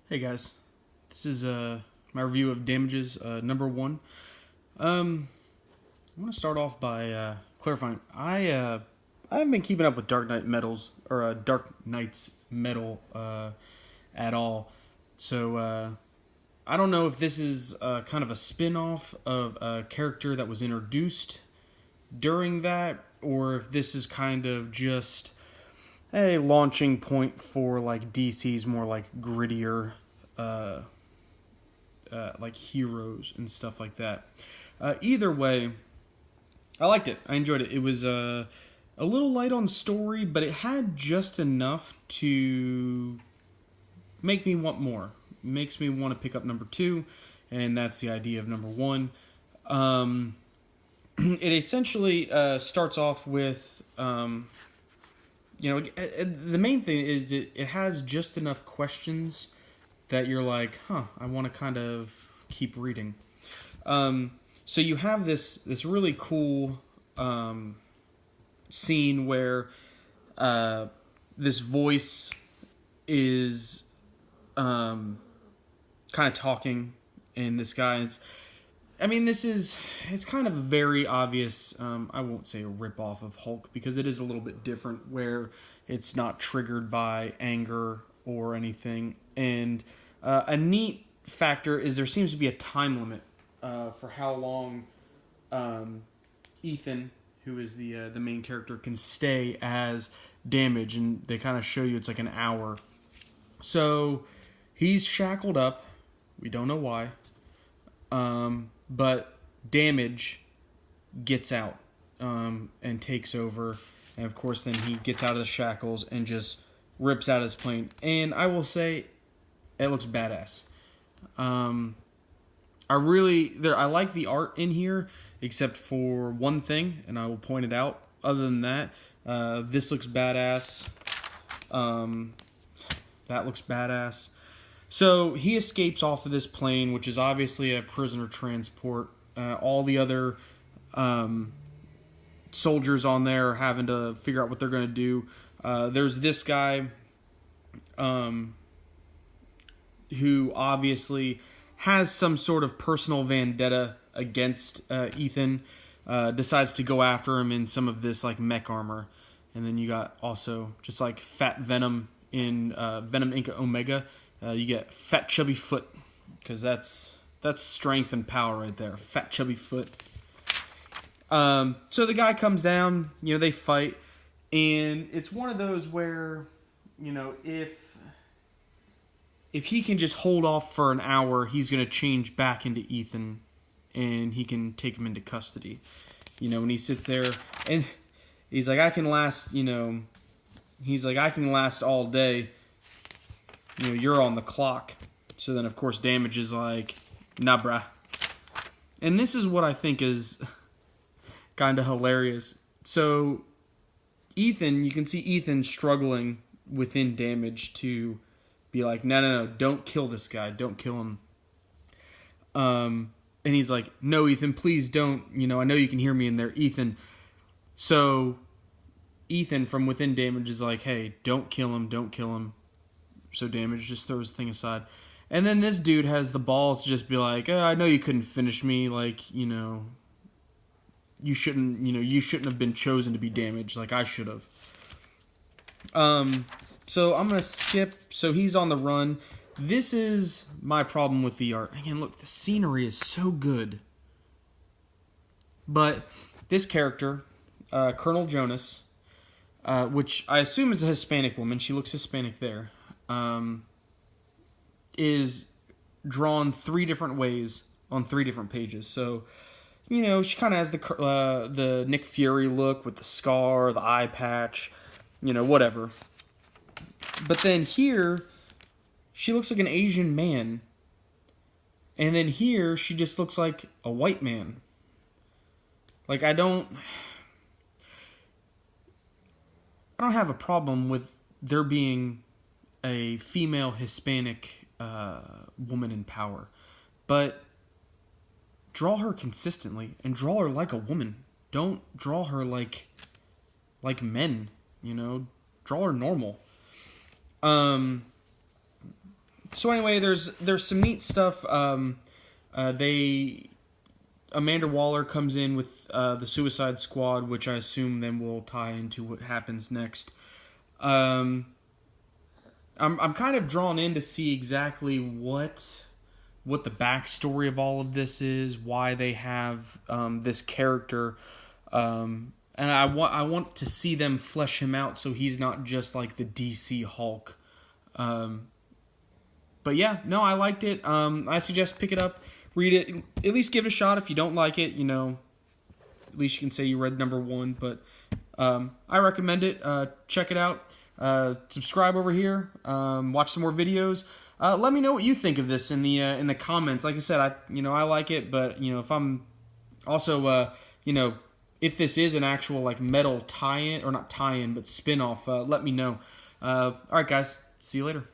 Hey guys, this is my review of Damages number one. I want to start off by clarifying I haven't been keeping up with Dark Knight Metals or Dark Knight's Metal at all, so I don't know if this is kind of a spin-off of a character that was introduced during that, or if this is kind of just a launching point for like DC's more like grittier uh, like heroes and stuff like that. Either way, I liked it. I enjoyed it. It was a little light on story, but it had just enough to make me want more. Makes me want to pick up number two, and that's the idea of number one. It essentially starts off with the main thing is it has just enough questions that you're like, I want to kind of keep reading. So you have this really cool scene where this voice is kind of talking, and this guy, it's kind of very obvious. I won't say a ripoff of Hulk because it is a little bit different where it's not triggered by anger or anything. And a neat factor is there seems to be a time limit for how long Ethan, who is the main character, can stay as Damage, and they kind of show you it's like an hour. So he's shackled up. We don't know why. But Damage gets out and takes over. And of course, then he gets out of the shackles and just rips out his plane. And I will say, it looks badass. I like the art in here, except for one thing, and I will point it out. Other than that, this looks badass. That looks badass. So he escapes off of this plane, which is obviously a prisoner transport. All the other soldiers on there are having to figure out what they're going to do. There's this guy who obviously has some sort of personal vendetta against Ethan. Decides to go after him in some of this like mech armor. And then you got also just like Fat Venom in Venom Inc. Omega. You get Fat Chubby Foot, because that's strength and power right there. Fat Chubby Foot. So the guy comes down, they fight, and it's one of those where, if he can just hold off for an hour, he's going to change back into Ethan, and he can take him into custody. When he sits there, and he's like, I can last all day. You're on the clock. So then, of course, Damage is like, nah, brah. And this is what I think is kind of hilarious. So, Ethan, you can see Ethan struggling within Damage to be like, no, don't kill this guy. Don't kill him. And he's like, no, Ethan, please don't. I know you can hear me in there, Ethan. So, Ethan from within Damage is like, hey, don't kill him. So Damage just throws the thing aside. And then this dude has the balls to just be like, I know you couldn't finish me. Like, you shouldn't have been chosen to be Damage like I should have. So I'm going to skip. So he's on the run. This is my problem with the art. Again, look, the scenery is so good. But this character, Colonel Jonas, which I assume is a Hispanic woman. She looks Hispanic there. Is drawn three different ways on three different pages. So, she kind of has the Nick Fury look with the scar, the eye patch, whatever. But then here, she looks like an Asian man. And then here, she just looks like a white man. Like, I don't have a problem with there being a female Hispanic woman in power, but draw her consistently and draw her like a woman. Don't draw her like men. Draw her normal. So anyway, there's some neat stuff. Amanda Waller comes in with the Suicide Squad, which I assume then will tie into what happens next. I'm kind of drawn in to see exactly what the backstory of all of this is, why they have this character, and I want to see them flesh him out so he's not just like the DC Hulk. But yeah, no, I liked it. I suggest pick it up, read it, at least give it a shot. If you don't like it, at least you can say you read number 1. But I recommend it. Check it out. Subscribe over here. Watch some more videos. Let me know what you think of this in the comments. Like I said, I like it, but if I'm also if this is an actual like metal tie-in, or not tie-in, but spin-off, let me know. All right, guys. See you later.